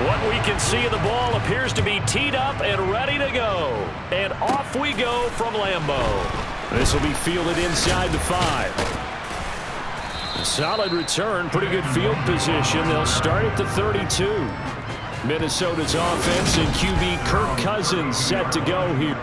What we can see of the ball appears to be teed up and ready to go. And off we go from Lambeau. This will be fielded inside the 5. Solid return, pretty good field position. They'll start at the 32. Minnesota's offense and QB Kirk Cousins set to go here.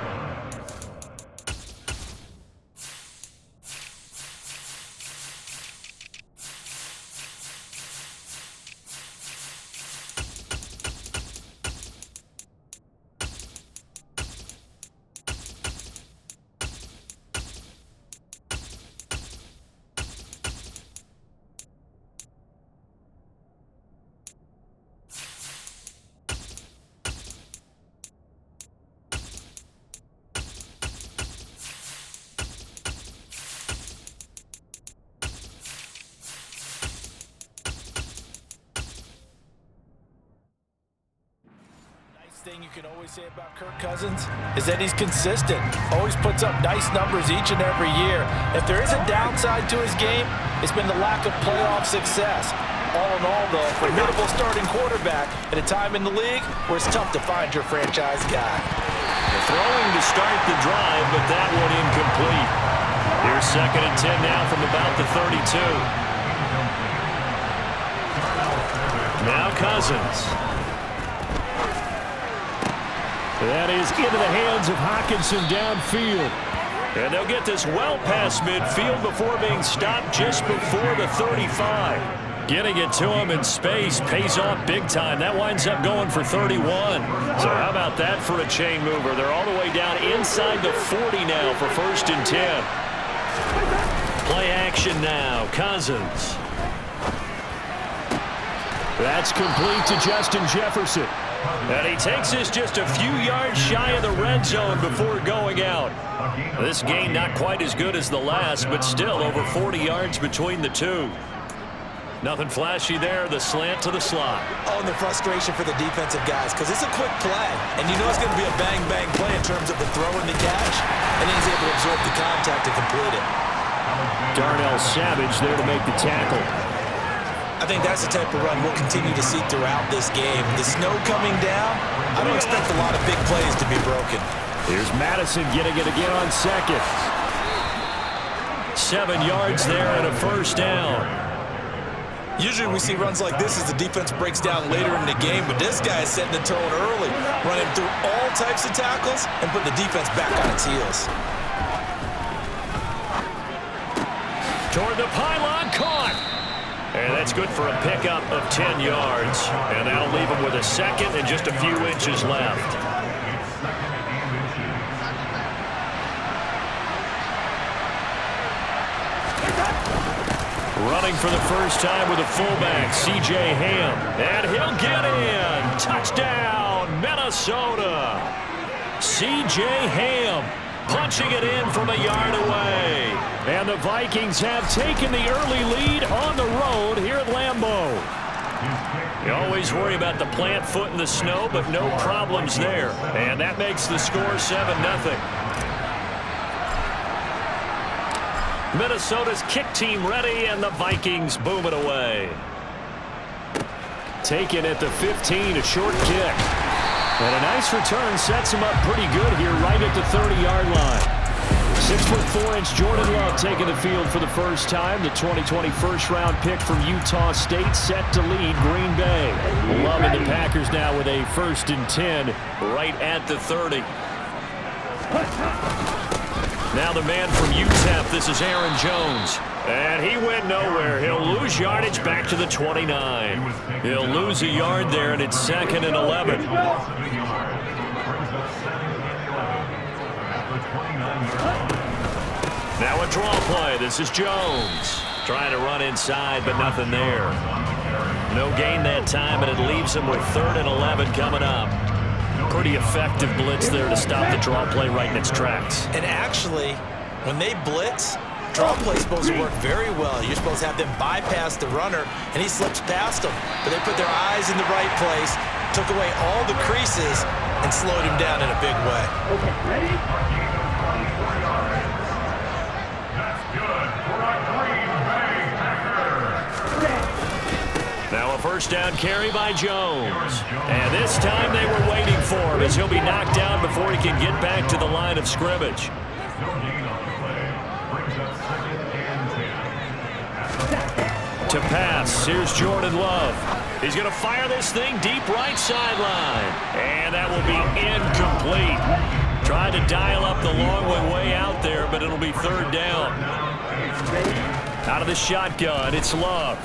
Thing you can always say about Kirk Cousins is that he's consistent, always puts up nice numbers each and every year. If there is a downside to his game, it's been the lack of playoff success. All in all, though, formidable starting quarterback at a time in the league where it's tough to find your franchise guy. Throwing to start the drive, but that one incomplete. Here's 2nd and 10 now from about the 32. Now Cousins. That is into the hands of Hockenson downfield. And they'll get this well past midfield before being stopped just before the 35. Getting it to him in space pays off big time. That winds up going for 31. So how about that for a chain mover? They're all the way down inside the 40 now for 1st and 10. Play action now. Cousins. That's complete to Justin Jefferson. And he takes this just a few yards shy of the red zone before going out. This gain not quite as good as the last, but still over 40 yards between the two. Nothing flashy there, the slant to the slot. Oh, and the frustration for the defensive guys, because it's a quick play, and you know it's going to be a bang-bang play in terms of the throw and the catch, and he's able to absorb the contact to complete it. Darnell Savage there to make the tackle. I think that's the type of run we'll continue to see throughout this game. The snow coming down, I don't expect a lot of big plays to be broken. Here's Madison getting it again on 2nd. 7 yards there and a 1st down. Usually we see runs like this as the defense breaks down later in the game, but this guy is setting the tone early, running through all types of tackles and putting the defense back on its heels. Toward the pylon, caught. And that's good for a pickup of 10 yards. And that'll leave him with a 2nd and just a few inches left. Running for the first time with a fullback, C.J. Ham. And he'll get in. Touchdown, Minnesota. C.J. Ham punching it in from a yard away. And the Vikings have taken the early lead on the road here at Lambeau. You always worry about the plant foot in the snow, but no problems there. And that makes the score 7-0. Minnesota's kick team ready, and the Vikings boom it away. Taken at the 15, a short kick. And a nice return sets him up pretty good here right at the 30-yard line. 6'4" Jordan Love taking the field for the first time. The 2020 first-round pick from Utah State set to lead Green Bay. Love and the Packers now with a 1st and 10 right at the 30. Now the man from UTEP, this is Aaron Jones. And he went nowhere. He'll lose yardage back to the 29. He'll lose a yard there, and it's 2nd and 11. Now a draw play. This is Jones. Trying to run inside, but nothing there. No gain that time, and it leaves him with 3rd and 11 coming up. Pretty effective blitz there to stop the draw play right in its tracks. And actually, when they blitz, draw play is supposed to work very well. You're supposed to have them bypass the runner, and he slips past them. But they put their eyes in the right place, took away all the creases, and slowed him down in a big way. Okay, ready? Now a 1st first down carry by Jones. And this time they were waiting for him as he'll be knocked down before he can get back to the line of scrimmage. To pass, here's Jordan Love. He's going to fire this thing deep right sideline. And that will be incomplete. Tried to dial up the long way out there, but it'll be third down. Out of the shotgun, it's Love.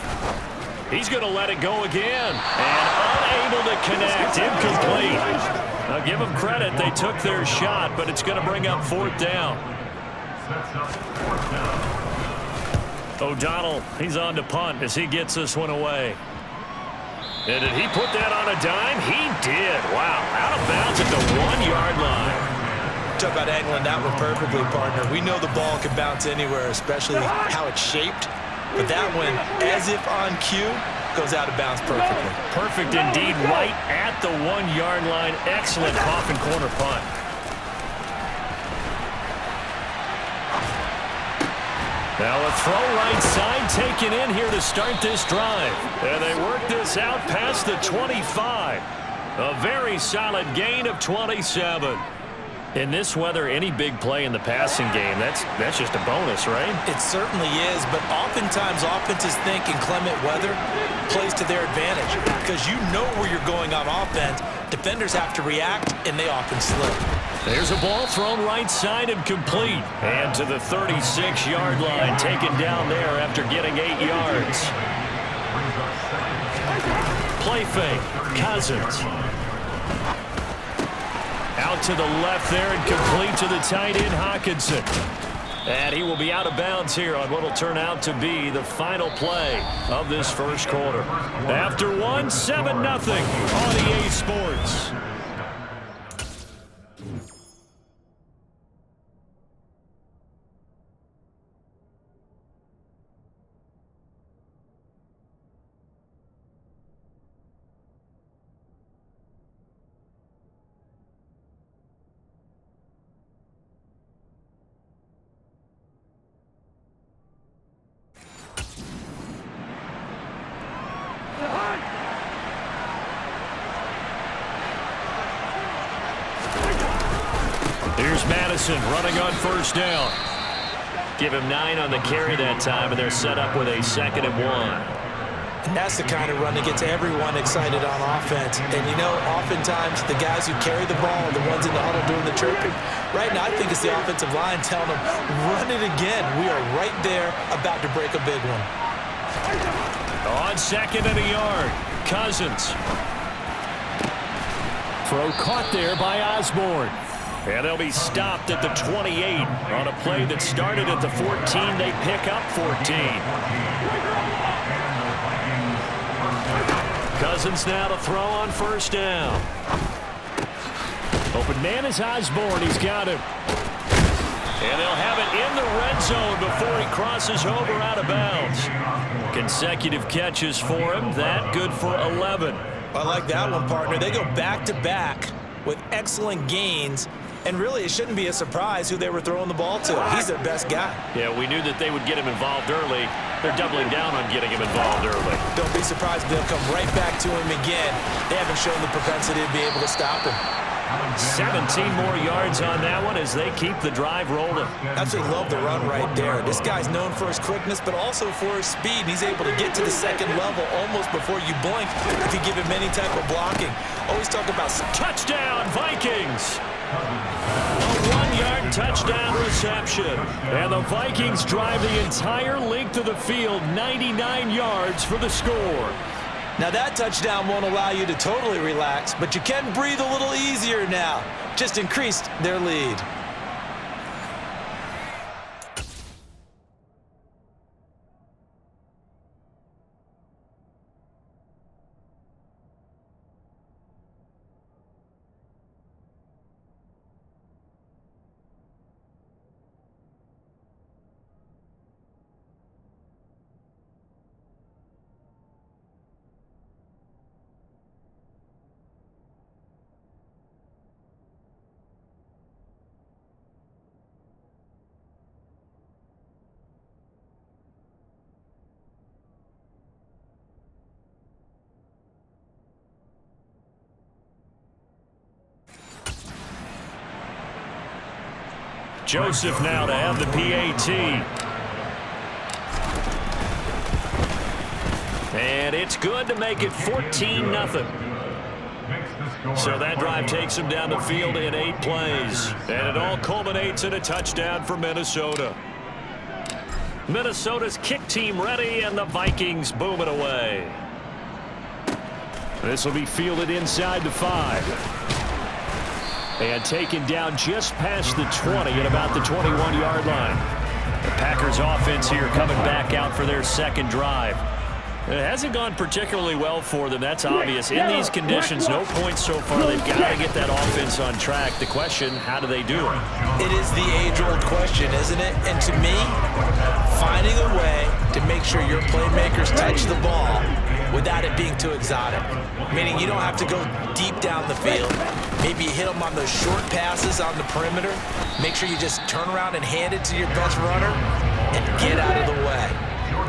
He's going to let it go again. And unable to connect, incomplete. Now give them credit, they took their shot, but it's going to bring up fourth down. O'Donnell, he's on to punt as he gets this one away. And did he put that on a dime? He did. Wow, out of bounds at the 1-yard line. Talk about angling that one perfectly, partner. We know the ball can bounce anywhere, especially how it's shaped. But that one, as if on cue, goes out of bounds perfectly. Perfect indeed, right at the 1-yard line. Excellent coffin corner punt. Now a throw right side taken in here to start this drive. And they work this out past the 25. A very solid gain of 27. In this weather, any big play in the passing game, that's just a bonus, right? It certainly is, but oftentimes offenses think inclement weather plays to their advantage because you know where you're going on offense. Defenders have to react, and they often slip. There's a ball thrown right side and complete. And to the 36-yard line, taken down there after getting 8 yards. Play fake, Cousins. Out to the left there and complete to the tight end, Hockenson. And he will be out of bounds here on what will turn out to be the final play of this first quarter. After 7-0 on EA Sports. Here's Madison running on first down. Give him 9 on the carry that time, and they're set up with a 2nd and 1. And that's the kind of run that gets everyone excited on offense. And, you know, oftentimes the guys who carry the ball are the ones in the huddle doing the chirping. Right now, I think it's the offensive line telling them, run it again. We are right there about to break a big one. On 2nd and a yard, Cousins. Throw caught there by Osborne. And they'll be stopped at the 28 on a play that started at the 14. They pick up 14. Cousins now to throw on first down. Open man is Osborne. He's got him. And they'll have it in the red zone before he crosses over out of bounds. Consecutive catches for him. That good for 11. I like that one, partner. They go back-to-back with excellent gains. And really, it shouldn't be a surprise who they were throwing the ball to. He's their best guy. Yeah, we knew that they would get him involved early. They're doubling down on getting him involved early. Don't be surprised if they'll come right back to him again. They haven't shown the propensity to be able to stop him. 17 more yards on that one as they keep the drive rolling. Absolutely love the run right there. This guy's known for his quickness, but also for his speed. He's able to get to the second level almost before you blink if you give him any type of blocking. Always talk about touchdown, Vikings. A 1-yard touchdown reception. And the Vikings drive the entire length of the field, 99 yards for the score. Now that touchdown won't allow you to totally relax, but you can breathe a little easier now. Just increased their lead. Joseph now to have the PAT. And it's good to make it 14-0. So that drive takes them down the field in 8 plays. And it all culminates in a touchdown for Minnesota. Minnesota's kick team ready, and the Vikings boom it away. This will be fielded inside the 5. And taken down just past the 20 at about the 21-yard line. The Packers offense here coming back out for their second drive. It hasn't gone particularly well for them, that's obvious. In these conditions, no points so far. They've got to get that offense on track. The question, how do they do it? It is the age-old question, isn't it? And to me, finding a way to make sure your playmakers touch the ball without it being too exotic. Meaning you don't have to go deep down the field. Maybe you hit them on those short passes on the perimeter. Make sure you just turn around and hand it to your best runner and get out of the way.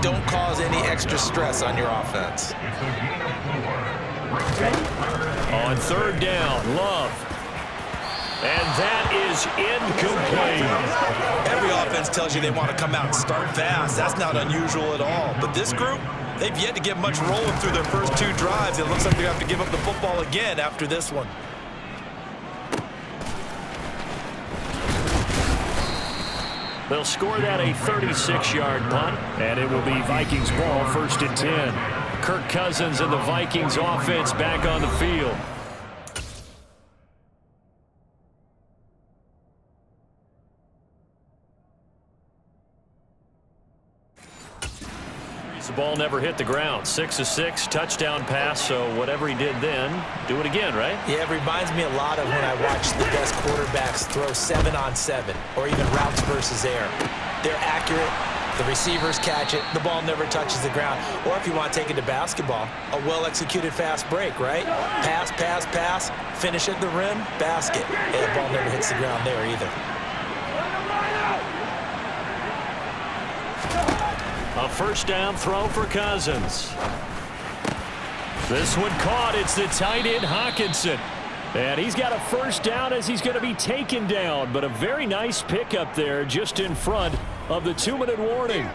Don't cause any extra stress on your offense. On third down, Love. And that is incomplete. Every offense tells you they want to come out and start fast. That's not unusual at all. But this group, they've yet to get much rolling through their first 2 drives. It looks like they have to give up the football again after this one. They'll score that a 36-yard punt, and it will be Vikings ball, 1st and 10. Kirk Cousins and the Vikings offense back on the field. The ball never hit the ground. 6 of 6, touchdown pass, so whatever he did then, do it again, right? Yeah, it reminds me a lot of when I watch the best quarterbacks throw 7-on-7 or even routes versus air. They're accurate, the receivers catch it, the ball never touches the ground. Or if you want to take it to basketball, a well-executed fast break, right? Pass, pass, pass, finish at the rim, basket. And the ball never hits the ground there either. A first down throw for Cousins. This one caught. It's the tight end Hawkinson. And he's got a first down as he's going to be taken down. But a very nice pickup there just in front of the 2-minute warning.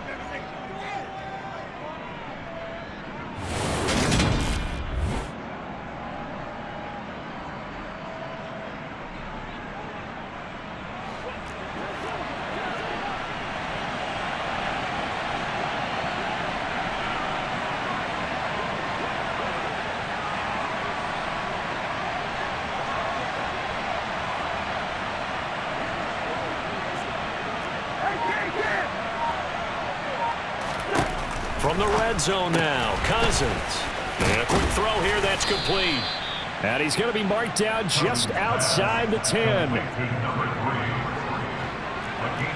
From the red zone now, Cousins. And a quick throw here, that's complete. And he's going to be marked down just outside the 10.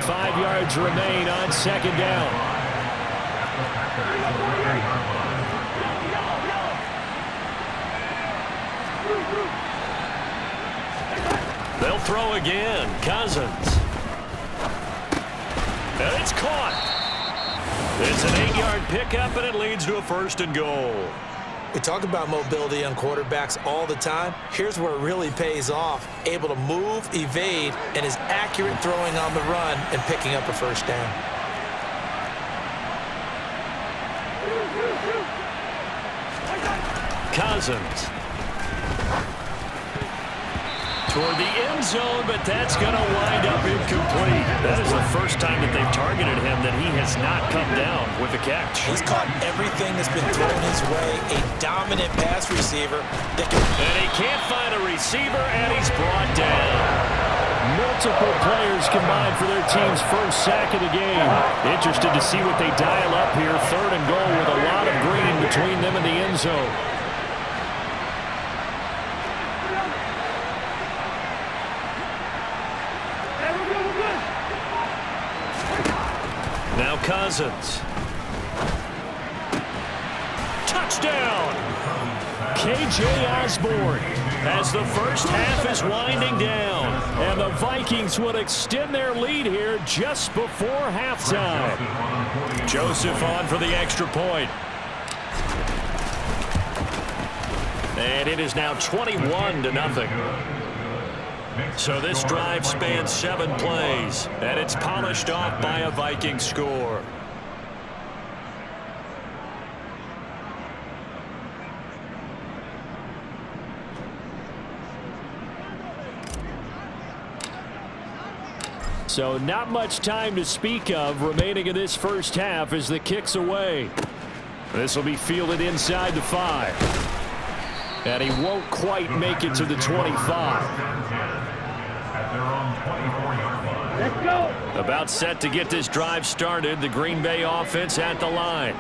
5 yards remain on second down. They'll throw again, Cousins. And it's caught. It's an 8-yard pickup, and it leads to a 1st and goal. We talk about mobility on quarterbacks all the time. Here's where it really pays off. Able to move, evade, and is accurate throwing on the run and picking up a first down. Cousins. Toward the end zone, but that's going to wind up incomplete. That is the first time that they've targeted him that he has not come down with a catch. He's caught everything that's been thrown his way. A dominant pass receiver. And he can't find a receiver, and he's brought down. Multiple players combined for their team's first sack of the game. Interested to see what they dial up here. 3rd and goal with a lot of green between them and the end zone. Now Cousins. Touchdown! K.J. Osborne as the first half is winding down. And the Vikings would extend their lead here just before halftime. Joseph on for the extra point. And it is now 21-0. So this drive spans 7 plays, and it's polished off by a Viking score. So not much time to speak of remaining in this first half as the kick's away. This will be fielded inside the 5. And he won't quite make it to the 25. Let's go. About set to get this drive started, the Green Bay offense at the line.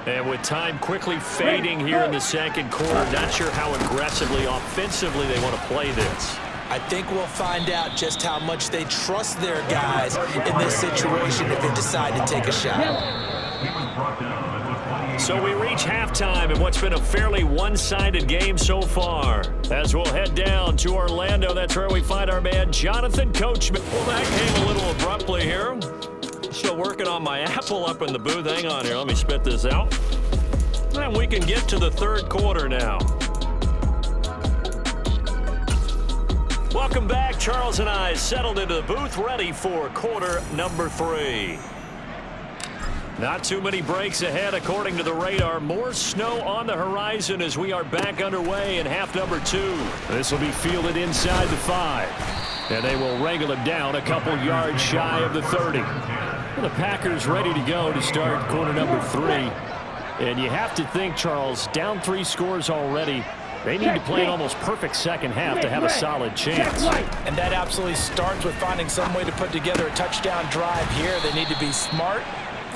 And with time quickly fading here in the second quarter, not sure how aggressively, offensively they want to play this. I think we'll find out just how much they trust their guys in this situation if they decide to take a shot. So we reach halftime in what's been a fairly one-sided game so far. As we'll head down to Orlando, that's where we find our man Jonathan Coachman. Well, that came a little abruptly here. Still working on my apple up in the booth. Hang on here, let me spit this out. And we can get to the third quarter now. Welcome back. Charles and I settled into the booth, ready for quarter number 3. Not too many breaks ahead according to the radar. More snow on the horizon as we are back underway in half number 2. This will be fielded inside the 5. And they will wrangle him down a couple yards shy of the 30. Well, the Packers ready to go to start quarter number 3. And you have to think, Charles, down 3 scores already. They need to play an almost perfect second half to have a solid chance. And that absolutely starts with finding some way to put together a touchdown drive here. They need to be smart,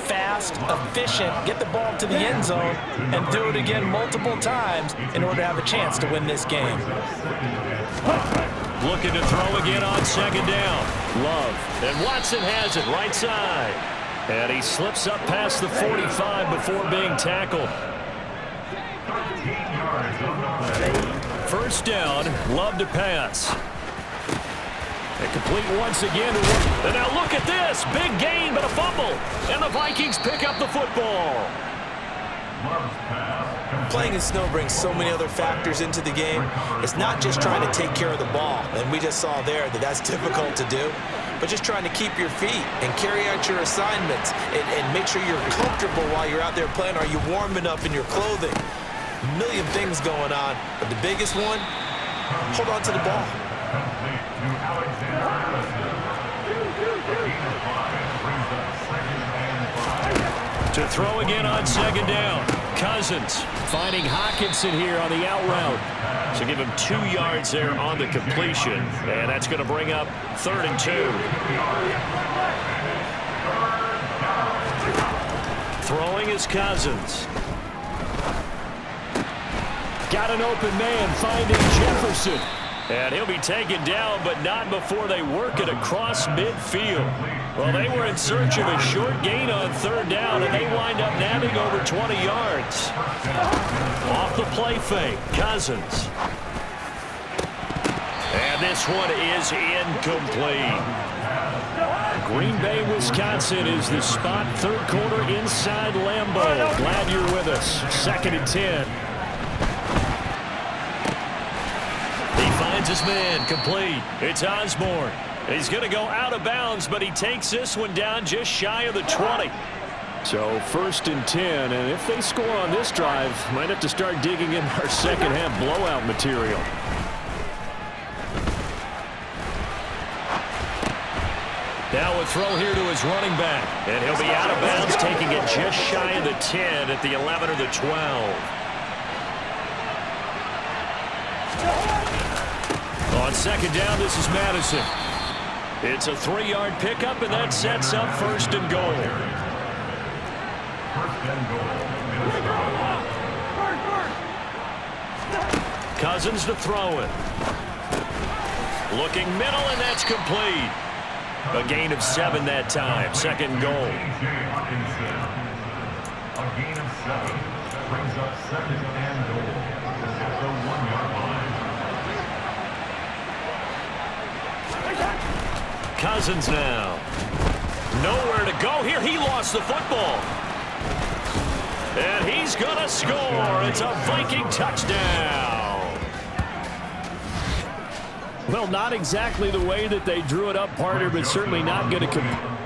fast, efficient, get the ball to the end zone, and do it again multiple times in order to have a chance to win this game. Looking to throw again on second down. Love. And Watson has it right side. And he slips up past the 45 before being tackled. First down, Love to pass. And complete once again. And now look at this. Big gain, but a fumble. And the Vikings pick up the football. Playing in snow brings so many other factors into the game. It's not just trying to take care of the ball, and we just saw there that that's difficult to do, but just trying to keep your feet and carry out your assignments and make sure you're comfortable while you're out there playing. Are you warm enough in your clothing? A million things going on, but the biggest one, hold on to the ball. To throw again on second down. Cousins finding Hawkinson here on the out route. So give him 2 yards there on the completion. And that's going to bring up 3rd and 2. Throwing is Cousins. Got an open man finding Jefferson. And he'll be taken down, but not before they work it across midfield. Well, they were in search of a short gain on 3rd down, and they wind up nabbing over 20 yards. Off the play fake, Cousins. And this one is incomplete. Green Bay, Wisconsin is the spot. 3rd quarter inside Lambeau. Glad you're with us. 2nd and 10. Finds his man, complete. It's Osborne. He's going to go out of bounds, but he takes this one down just shy of the 20. So 1st and 10, and if they score on this drive, might have to start digging in our second half blowout material. Now a throw here to his running back, and he'll be out of bounds, taking it just shy of the 10 at the 11 or the 12. On second down, this is Madison. It's a 3-yard pickup, and that sets up 1st and goal. Cousins to throw it. Looking middle, and that's complete. A gain of 7 that time. 2nd goal. A gain of 7 brings up 2nd and goal at the 1-yard line. Cousins now. Nowhere to go here. He lost the football. And he's going to score. It's a Viking touchdown. Well, not exactly the way that they drew it up, partner, but certainly not going to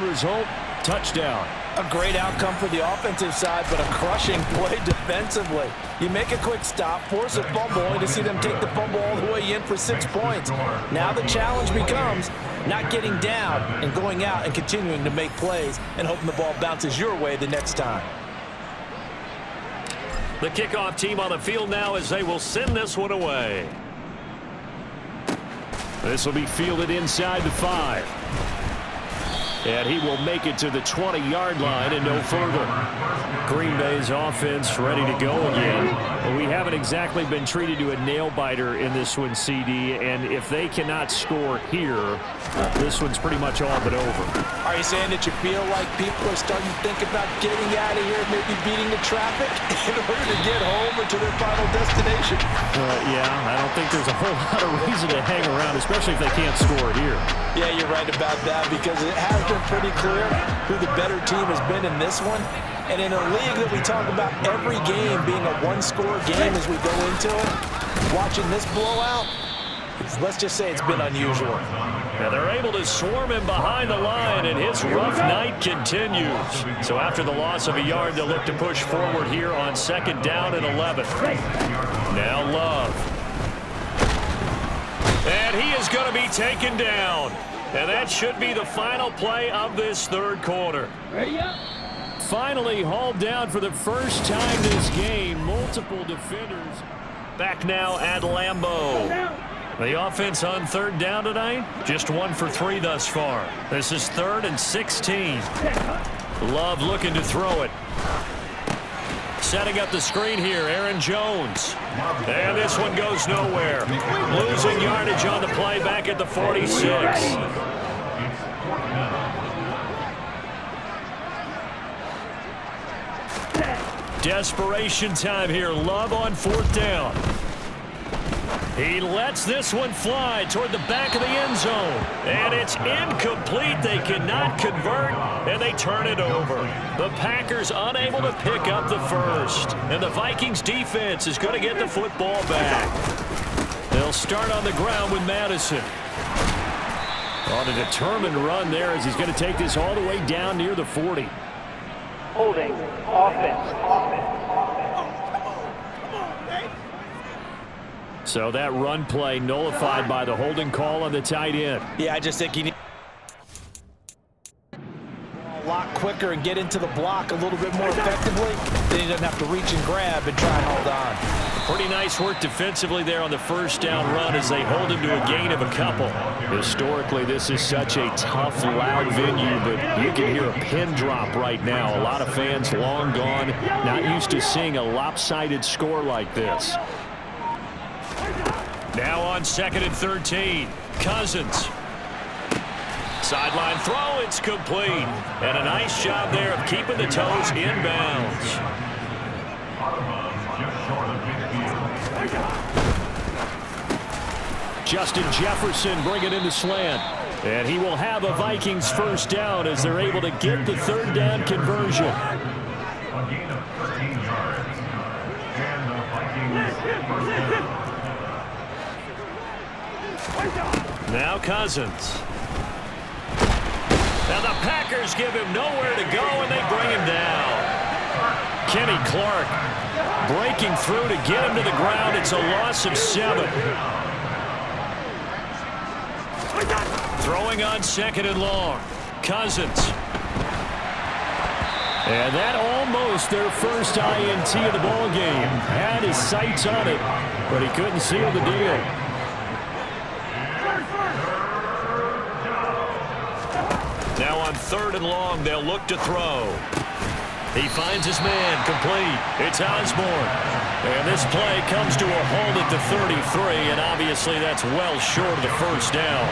result, touchdown. A great outcome for the offensive side, but a crushing play defensively. You make a quick stop, force a fumble, only to see them take the fumble all the way in for 6 points. Now the challenge becomes not getting down and going out and continuing to make plays and hoping the ball bounces your way the next time. The kickoff team on the field now as they will send this one away. This will be fielded inside the 5. And he will make it to the 20-yard line and no further. Green Bay's offense ready to go again. But we haven't exactly been treated to a nail-biter in this one, CD. And if they cannot score here, this one's pretty much all but over. Are you saying that you feel like people are starting to think about getting out of here, maybe beating the traffic in order to get home or to their final destination? Yeah, I don't think there's a whole lot of reason to hang around, especially if they can't score here. Yeah, you're right about that, because it has been pretty clear who the better team has been in this one. And in a league that we talk about every game being a one-score game as we go into it, watching this blowout, let's just say it's been unusual. Now they're able to swarm him behind the line, and his rough night continues. So after the loss of a yard, they'll look to push forward here on 2nd down and 11. Now Love. And he is going to be taken down. And that should be the final play of this 3rd quarter. Finally hauled down for the first time this game. Multiple defenders. Back now at Lambeau. The offense on 3rd down tonight, just 1 for 3 thus far. This is 3rd and 16. Love looking to throw it. Setting up the screen here, Aaron Jones. And this one goes nowhere. Losing yardage on the play back at the 46. Desperation time here. Love on 4th down. He lets this one fly toward the back of the end zone. And it's incomplete. They cannot convert, and they turn it over. The Packers unable to pick up the first. And the Vikings defense is going to get the football back. They'll start on the ground with Madison. On a determined run there as he's going to take this all the way down near the 40. Holding, offense. So that run play nullified by the holding call on the tight end. Yeah, I just think you need a lot quicker and get into the block a little bit more effectively. Then he doesn't have to reach and grab and try and hold on. Pretty nice work defensively there on the 1st down run as they hold him to a gain of a couple. Historically, this is such a tough, loud venue, but you can hear a pin drop right now. A lot of fans long gone, not used to seeing a lopsided score like this. Now on 2nd and 13, Cousins. Sideline throw, it's complete. And a nice job there of keeping the toes inbounds. Justin Jefferson bringing in the slant. And he will have a Vikings 1st down as they're able to get the 3rd down conversion. A gain of 13 yards. And the Vikings first down. Now Cousins. Now the Packers give him nowhere to go, and they bring him down. Kenny Clark breaking through to get him to the ground. It's a loss of 7. Throwing on 2nd and long. Cousins. And that almost their first INT of the ball game. Had his sights on it, but he couldn't seal the deal. Now on 3rd and long, they'll look to throw. He finds his man, complete. It's Osborne. And this play comes to a halt at the 33, and obviously that's well short of the first down.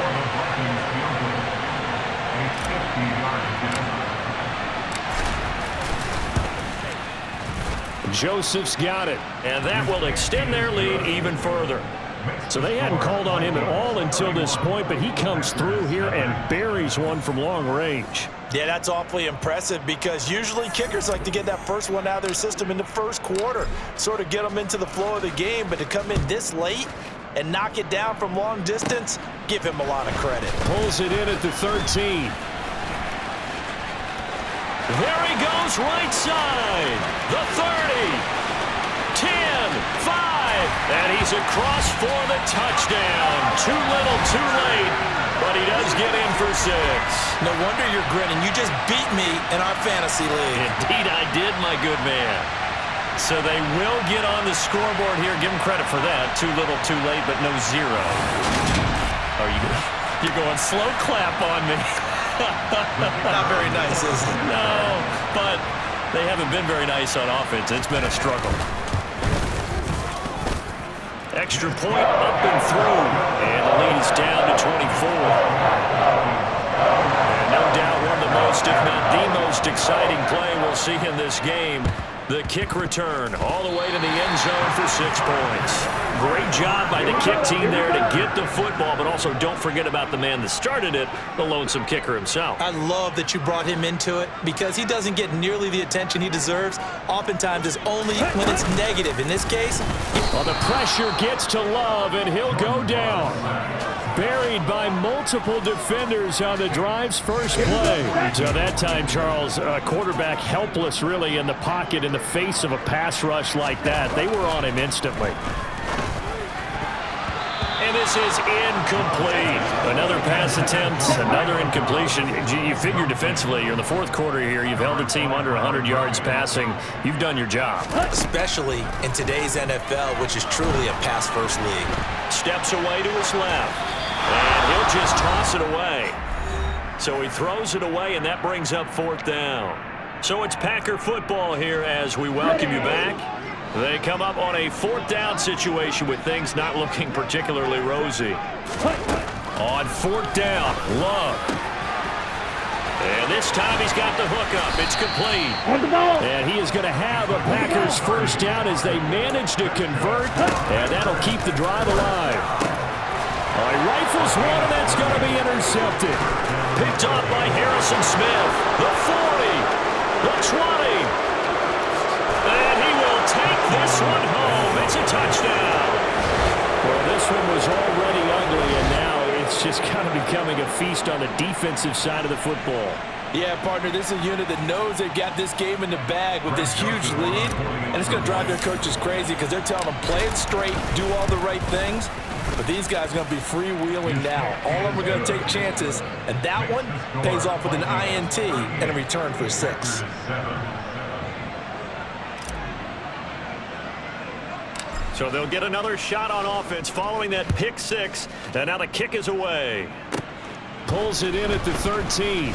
Joseph's got it, and that will extend their lead even further. So they hadn't called on him at all until this point, but he comes through here and buries one from long range. Yeah, that's awfully impressive because usually kickers like to get that first one out of their system in the first quarter, sort of get them into the flow of the game, but to come in this late and knock it down from long distance, give him a lot of credit. Pulls it in at the 13. There he goes, right side. The 30. 10, 5, and he's across for the touchdown. Too little, too late, but he does get in for 6. No wonder you're grinning. You just beat me in our fantasy league. Indeed I did, my good man. So they will get on the scoreboard here. Give him credit for that. Too little, too late, but no 0. Oh, you're going slow clap on me. Not very nice, is it? No, but they haven't been very nice on offense. It's been a struggle. Extra point up and through, and the lead is down to 24. And no doubt one of the most, if not the most exciting play we'll see in this game. The kick return all the way to the end zone for 6 points. Great job by the kick team there to get the football, but also don't forget about the man that started it, the lonesome kicker himself. I love that you brought him into it because he doesn't get nearly the attention he deserves. Oftentimes it's only when it's negative. In this case, well, the pressure gets to Love, and he'll go down. Buried by multiple defenders on the drive's first play. So that time, Charles, quarterback helpless really in the pocket in the face of a pass rush like that. They were on him instantly. And this is incomplete. Another pass attempt, another incompletion. You figure defensively, you're in the 4th quarter here. You've held a team under 100 yards passing. You've done your job. Especially in today's NFL, which is truly a pass-first league. Steps away to his left. And he'll just toss it away. So he throws it away, and that brings up 4th down. So it's Packer football here as we welcome you back. They come up on a 4th down situation with things not looking particularly rosy. On 4th down, Love. And this time he's got the hook up. It's complete. And he is going to have a Packers first down as they manage to convert. And that'll keep the drive alive. He rifles one, and that's going to be intercepted. Picked off by Harrison Smith. The 40. The 20. And he will take this one home. It's a touchdown. Well, this one was already ugly, and now it's just kind of becoming a feast on the defensive side of the football. Yeah, partner, this is a unit that knows they've got this game in the bag with this huge lead, and it's going to drive their coaches crazy because they're telling them play it straight, do all the right things. But these guys are going to be freewheeling now. All of them are going to take chances, and that one pays off with an INT and a return for 6. So they'll get another shot on offense following that pick 6, and now the kick is away. Pulls it in at the 13.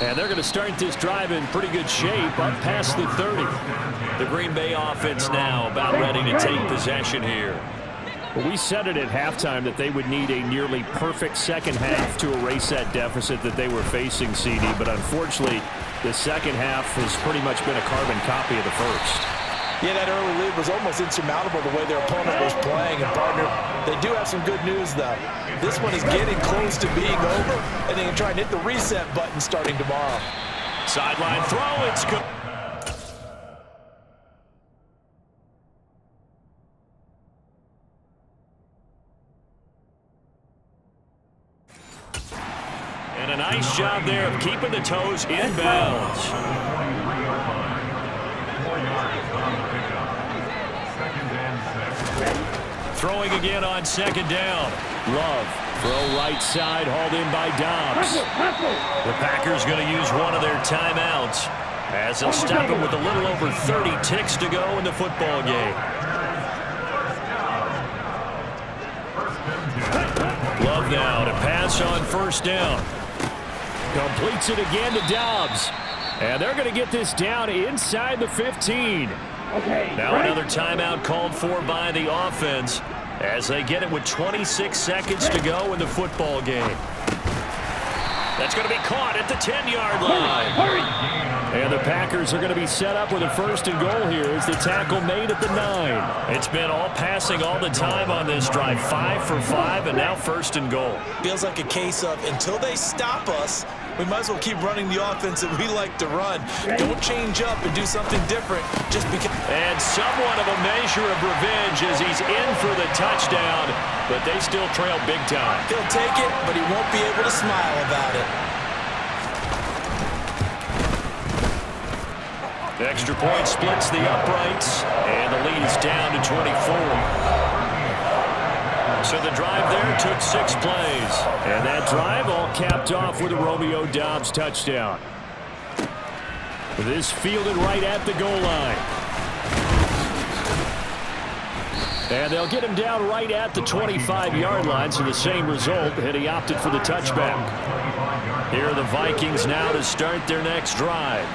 And they're going to start this drive in pretty good shape up past the 30. The Green Bay offense now about ready to take possession here. Well, we said it at halftime that they would need a nearly perfect second half to erase that deficit that they were facing, CD. But unfortunately, the second half has pretty much been a carbon copy of the first. Yeah, that early lead was almost insurmountable the way their opponent was playing. And, partner, they do have some good news, though. This one is getting close to being over, and they can try and hit the reset button starting tomorrow. Sideline throw, it's good. And a nice job there of keeping the toes in bounds. Throwing again on 2nd down. Love Throw right side, hauled in by Dobbs. The Packers going to use one of their timeouts as they'll stop it with a little over 30 ticks to go in the football game. Love now to pass on first down. Completes it again to Dobbs. And they're going to get this down inside the 15. Now another timeout called for by the offense as they get it with 26 seconds to go in the football game. That's going to be caught at the 10-yard line. And the Packers are going to be set up with a first and goal here as the tackle made at the 9. It's been all passing all the time on this drive. 5 for 5, and now first and goal. Feels like a case of until they stop us, we might as well keep running the offense that we like to run. Don't change up and do something different just because. And somewhat of a measure of revenge as he's in for the touchdown, but they still trail big time. He'll take it, but he won't be able to smile about it. The extra point splits the uprights, and the lead is down to 24. So the drive there took 6 plays. And that drive all capped off with a Romeo Doubs touchdown. This fielded right at the goal line. And they'll get him down right at the 25-yard line, so the same result, and he opted for the touchback. Here are the Vikings now to start their next drive.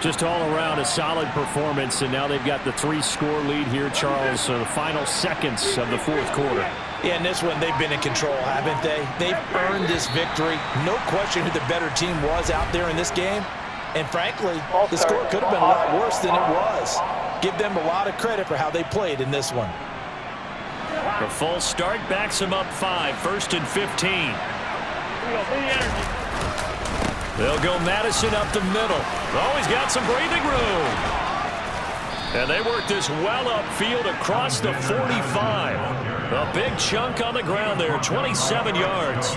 Just all around a solid performance, and now they've got the 3-score lead here, Charles, so the final seconds of the fourth quarter. Yeah, in this one, they've been in control, haven't they? They've earned this victory. No question who the better team was out there in this game. And frankly, the score could have been a lot worse than it was. Give them a lot of credit for how they played in this one. The full start backs them up 5, first and 15. They'll go Madison up the middle. Oh, he's got some breathing room. And they work this well upfield across the 45. A big chunk on the ground there, 27 yards. A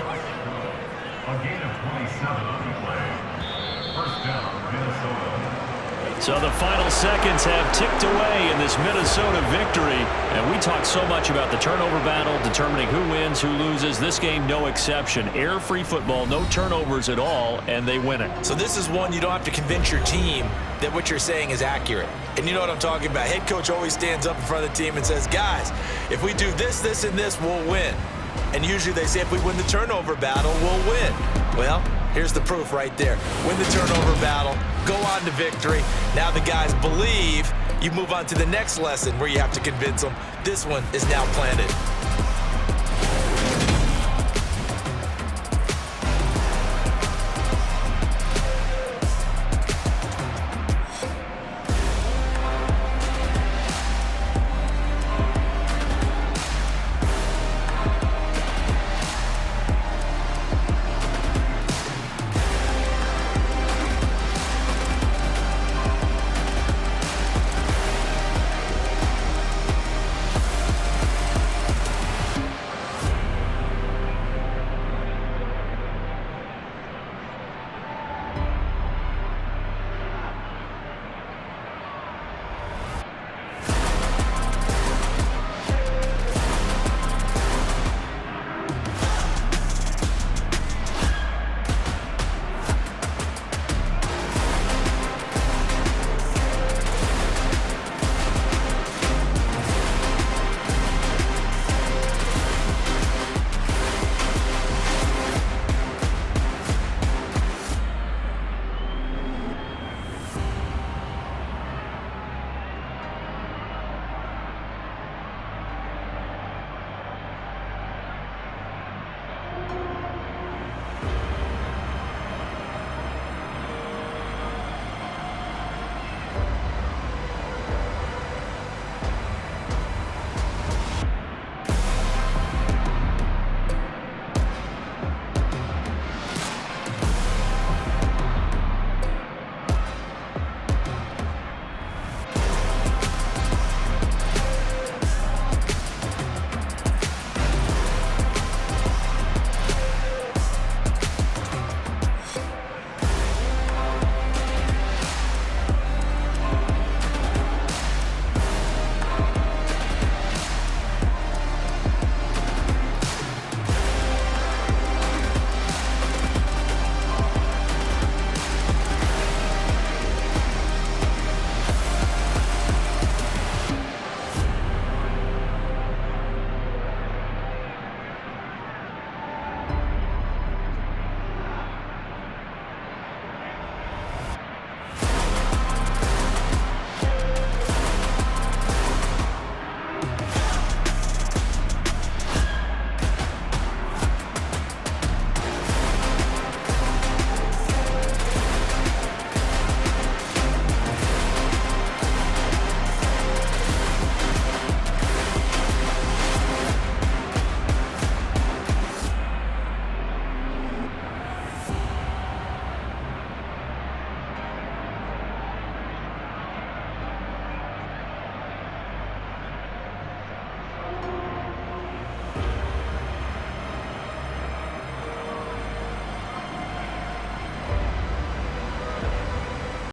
gain of 27 on the play. First down, Minnesota. So the final seconds have ticked away in this Minnesota victory. And we talk so much about the turnover battle, determining who wins, who loses. This game, no exception. Air-free football, no turnovers at all, and they win it. So this is one you don't have to convince your team that what you're saying is accurate. And you know what I'm talking about. Head coach always stands up in front of the team and says, guys, if we do this, this, and this, we'll win. And usually they say if we win the turnover battle, we'll win. Well, here's the proof right there. Win the turnover battle, go on to victory. Now the guys believe. You move on to the next lesson where you have to convince them. This one is now planted.